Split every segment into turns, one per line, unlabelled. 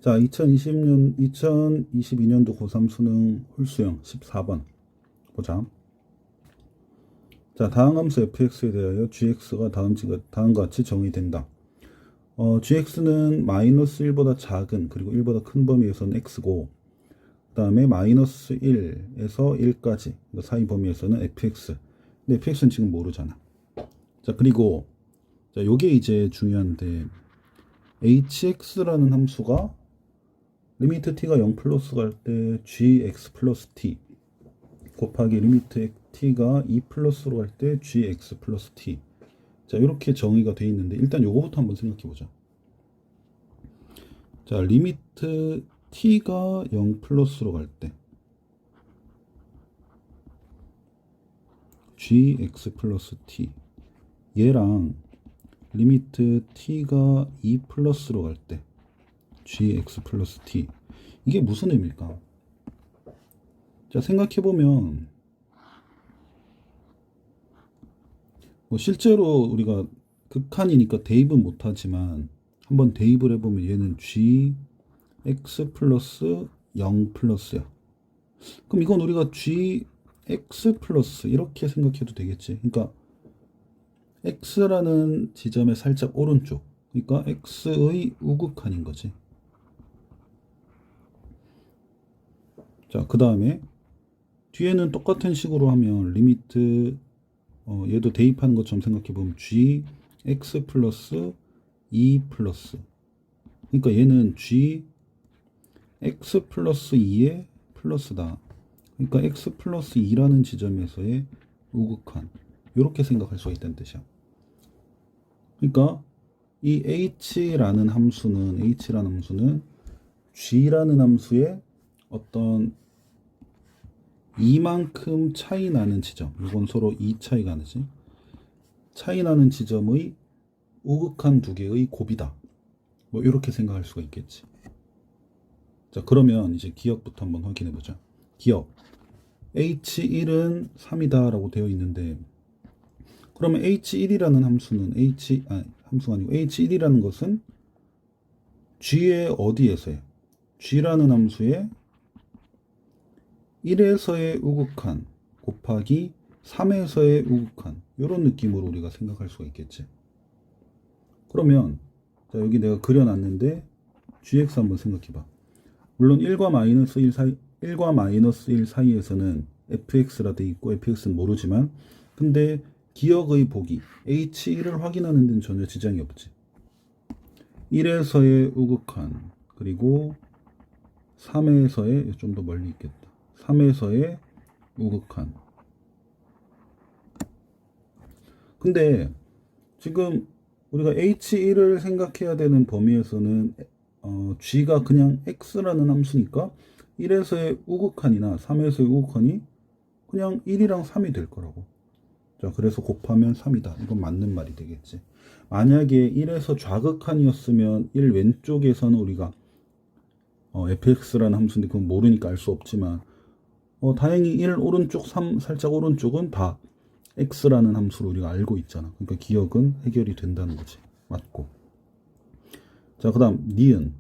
자, 2022년도 고3 수능 홀수형 14번 보자. 자, 다음 함수 fx에 대하여 gx가 다음과 같이 정의된다. gx는 마이너스 1보다 작은 그리고 1보다 큰 범위에서는 x고, 그 다음에 마이너스 1에서 1까지 사이 범위에서는 fx. 근데 fx는 지금 모르잖아. 자, 그리고 자, 요게 이제 중요한데, hx라는 함수가 리미트 t가 0 플러스 갈 때 gx 플러스 t 곱하기 리미트 t가 2 플러스로 갈 때 gx 플러스 t. 자, 이렇게 정의가 돼 있는데, 일단 요거부터 한번 생각해 보자. 자, 리미트 t가 0 플러스로 갈 때 gx 플러스 t, 얘랑 리미트 t가 2 플러스로 갈 때 gx 플러스 t, 이게 무슨 의미일까? 자, 생각해보면 실제로 우리가 극한이니까 대입은 못하지만 한번 대입을 해보면 얘는 gx 플러스 0 플러스야. 그럼 이건 우리가 gx 플러스 이렇게 생각해도 되겠지. 그러니까 x라는 지점의 살짝 오른쪽, 그러니까 x의 우극한인 거지. 자, 그 다음에 뒤에는 똑같은 식으로 하면 리미트 얘도 대입하는 것처럼 생각해보면 gx 플러스 2 플러스, 그러니까 얘는 gx 플러스 2의 플러스다. 그러니까 x 플러스 2라는 지점에서의 우극한, 이렇게 생각할 수가 있다는 뜻이야. 그러니까 이 h라는 함수는 g라는 함수의 어떤 이만큼 차이 나는 지점, 이건 서로 2 차이가 나지, 차이 나는 지점의 우극한 두 개의 곱이다. 뭐 이렇게 생각할 수가 있겠지. 자, 그러면 이제 기억부터 한번 확인해 보자. 기억 h1은 3이다 라고 되어 있는데, 그러면 h1이라는 함수는 함수가 아니고 h1이라는 것은 g의 어디에서요? g라는 함수의 1에서의 우극한 곱하기 3에서의 우극한, 이런 느낌으로 우리가 생각할 수가 있겠지. 그러면 자, 여기 내가 그려놨는데 gx 한번 생각해봐. 물론 1과 마이너스 1 사이에서는 fx라 돼 있고 fx는 모르지만, 근데 기억의 보기 h1을 확인하는 데는 전혀 지장이 없지. 1에서의 우극한 그리고 3에서의, 좀 더 멀리 있겠다, 3에서의 우극한. 근데 지금 우리가 h1을 생각해야 되는 범위에서는 g가 그냥 x라는 함수니까 1에서의 우극한이나 3에서의 우극한이 그냥 1이랑 3이 될 거라고. 자, 그래서 곱하면 3이다. 이건 맞는 말이 되겠지. 만약에 1에서 좌극한이었으면 1 왼쪽에서는 우리가 fx라는 함수인데 그건 모르니까 알 수 없지만, 다행히 1 오른쪽, 3 살짝 오른쪽은 다 x라는 함수로 우리가 알고 있잖아. 그러니까 기억은 해결이 된다는 거지. 맞고. 자, 그 다음 니은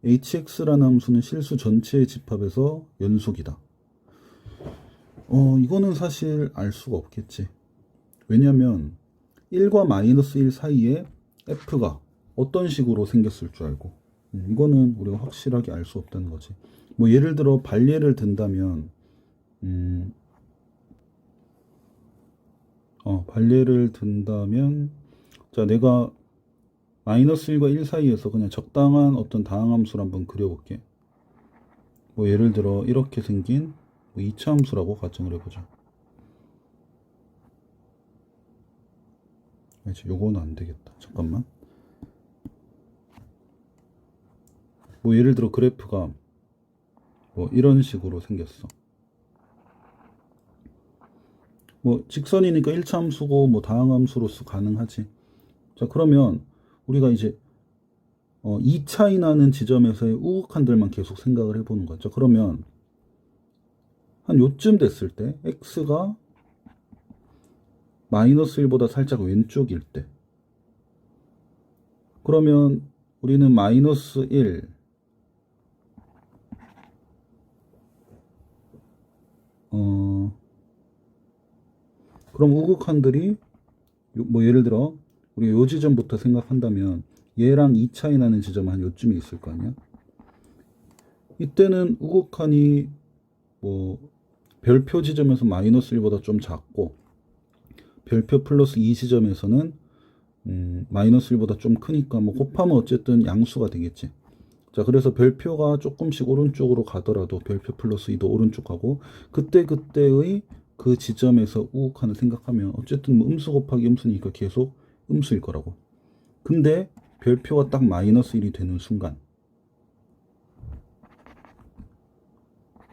hx라는 함수는 실수 전체의 집합에서 연속이다. 이거는 사실 알 수가 없겠지. 왜냐면 1과 마이너스 1 사이에 f가 어떤 식으로 생겼을 줄 알고, 이거는 우리가 확실하게 알 수 없다는 거지. 뭐 예를 들어 반례를 든다면, 자, 내가 마이너스 1과 1 사이에서 그냥 적당한 어떤 다항함수를 한번 그려볼게. 뭐 예를 들어 이렇게 생긴 2차 함수라고 가정을 해보자. 요거는 안 되겠다. 잠깐만. 뭐 예를 들어 그래프가 뭐 이런 식으로 생겼어. 뭐 직선이니까 1차 함수고 뭐 다항함수로서 가능하지. 자, 그러면 우리가 이제 2차이 나는 지점에서의 우극한들만 계속 생각을 해보는 거죠. 그러면 한 요쯤 됐을 때 x가 마이너스 1보다 살짝 왼쪽일 때, 그러면 우리는 마이너스 1, 그럼 우극한들이 뭐 예를 들어 우리가 요 지점부터 생각한다면 얘랑 2 차이 나는 지점 한 요쯤에 있을 거 아니야? 이때는 우극한이 뭐 별표 지점에서 마이너스 1보다 좀 작고 별표 플러스 2 지점에서는 마이너스 1보다 좀 크니까 뭐 곱하면 어쨌든 양수가 되겠지. 자, 그래서 별표가 조금씩 오른쪽으로 가더라도 별표 플러스 2도 오른쪽 가고 그때의 그 지점에서 우극한을 생각하면 어쨌든 뭐 음수 곱하기 음수니까 계속 음수일 거라고. 근데 별표가 딱 마이너스 1이 되는 순간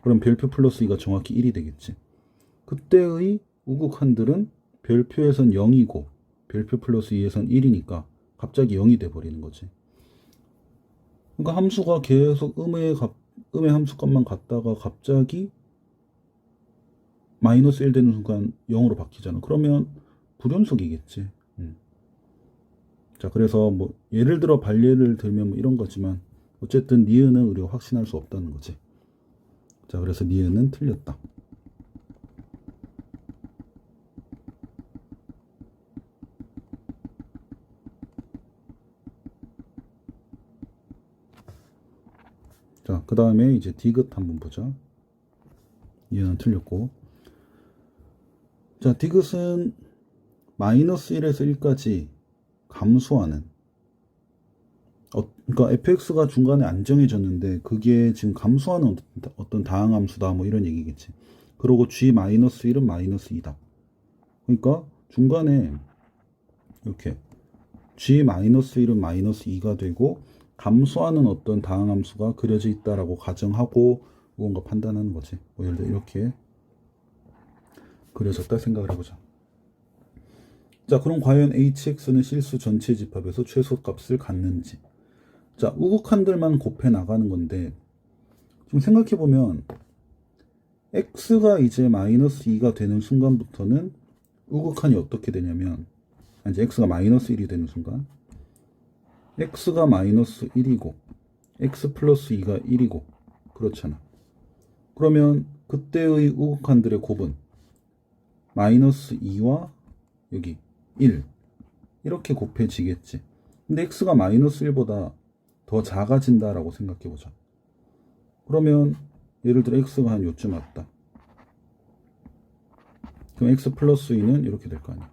그럼 별표 플러스 2가 정확히 1이 되겠지. 그때의 우극한들은 별표에선 0이고 별표 플러스 2에선 1이니까 갑자기 0이 돼버리는 거지. 그러니까 함수가 계속 음의 함수값만 갔다가 갑자기 마이너스 1 되는 순간 0으로 바뀌잖아. 그러면 불연속이겠지. 자, 그래서 뭐 예를 들어 반례를 들면 뭐 이런 거지만 어쨌든 니은은 우리가 확신할 수 없다는 거지. 자, 그래서 니은은 틀렸다. 자, 그 다음에 이제 디귿 한번 보자. 니은은 틀렸고. 자, 디귿은 마이너스 1에서 1까지 감소하는 그러니까 fx가 중간에 안 정해졌는데 그게 지금 감소하는 어떤 다항함수다 뭐 이런 얘기겠지. 그리고 g-1은 마이너스 2다. 그러니까 중간에 이렇게 g-1은 마이너스 2가 되고 감소하는 어떤 다항함수가 그려져 있다라고 가정하고 무언가 판단하는 거지. 뭐 예를 들어 이렇게 그려졌다 생각을 해보자. 자, 그럼 과연 hx는 실수 전체 집합에서 최소값을 갖는지. 자, 우극한들만 곱해 나가는 건데 좀 생각해보면 x가 이제 마이너스 2가 되는 순간부터는 우극한이 어떻게 되냐면 이제 x가 마이너스 1이 되는 순간 x가 마이너스 1이고 x 플러스 2가 1이고 그렇잖아. 그러면 그때의 우극한들의 곱은 마이너스 2와 여기 1 이렇게 곱해지겠지. 근데 x가 마이너스 1보다 더 작아진다라고 생각해보자. 그러면 예를 들어 x가 한 요쯤 왔다. 그럼 x 플러스 2는 이렇게 될 거 아니야.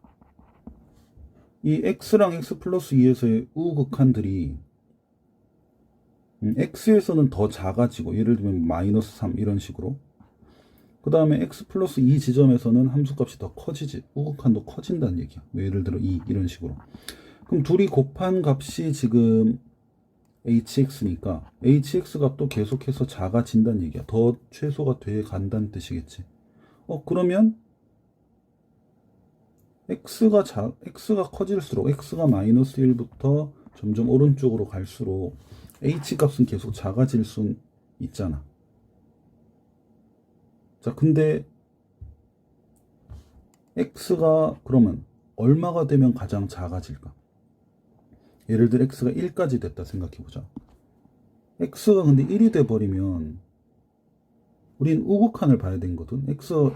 이 x랑 x 플러스 2에서의 우극한들이 x에서는 더 작아지고 예를 들면 마이너스 3 이런 식으로 그 다음에 x 플러스 2 지점에서는 함수값이 더 커지지. 우극한도 커진다는 얘기야. 예를 들어 2 이런 식으로. 그럼 둘이 곱한 값이 지금 hx니까 hx 값도 계속해서 작아진다는 얘기야. 더 최소가 돼 간다는 뜻이겠지. 그러면 x가 커질수록 x가 마이너스 1부터 점점 오른쪽으로 갈수록 h 값은 계속 작아질 순 있잖아. 자, 근데 x가 그러면 얼마가 되면 가장 작아질까? 예를 들어 x가 1까지 됐다 생각해보자. x가 근데 1이 돼버리면 우린 우극한을 봐야 되는 거든. x가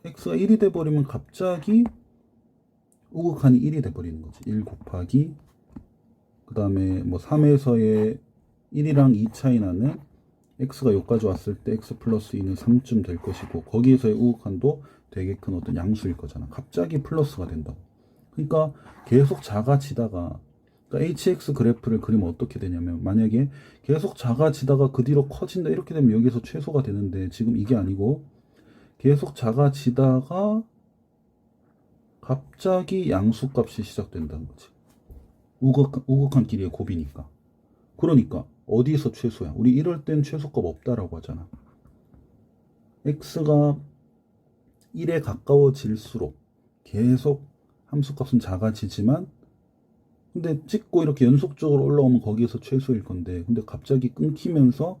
1이 돼버리면 갑자기 우극한이 1이 돼버리는 거지. 1 곱하기 그 다음에 뭐 3에서의 1이랑 2 차이 나는 x가 여기까지 왔을 때 x 플러스 2는 3쯤 될 것이고 거기에서의 우극한도 되게 큰 어떤 양수일 거잖아. 갑자기 플러스가 된다고. 그러니까 계속 작아지다가 그러니까 hx 그래프를 그리면 어떻게 되냐면 만약에 계속 작아지다가 그 뒤로 커진다 이렇게 되면 여기서 최소가 되는데 지금 이게 아니고 계속 작아지다가 갑자기 양수값이 시작된다는 거지. 우극한 길이의 곱이니까. 그러니까 어디서 최소야? 우리 이럴 땐 최소값 없다라고 하잖아. x가 1에 가까워질수록 계속 함수값은 작아지지만 근데 찍고 이렇게 연속적으로 올라오면 거기에서 최소일 건데 근데 갑자기 끊기면서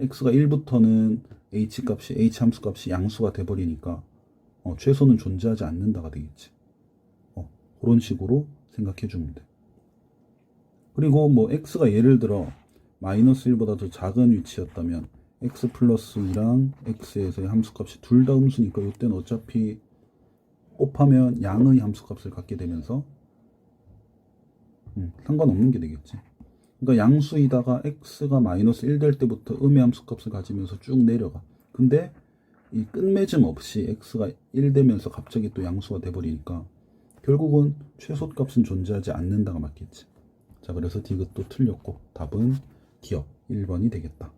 x가 1부터는 h 함수값이 양수가 돼버리니까 최소는 존재하지 않는다가 되겠지. 그런 식으로 생각해 주면 돼. 그리고 뭐 x가 예를 들어 마이너스 1보다 더 작은 위치였다면 x 플러스 2랑 x에서의 함수값이 둘 다 음수니까 이때는 어차피 곱하면 양의 함수값을 갖게 되면서 상관없는 게 되겠지. 그러니까 양수이다가 x가 마이너스 1 될 때부터 음의 함수값을 가지면서 쭉 내려가. 근데 이 끝맺음 없이 x가 1 되면서 갑자기 또 양수가 돼버리니까 결국은 최소값은 존재하지 않는다가 맞겠지. 자, 그래서 디귿도 틀렸고 답은 기억 1번이 되겠다.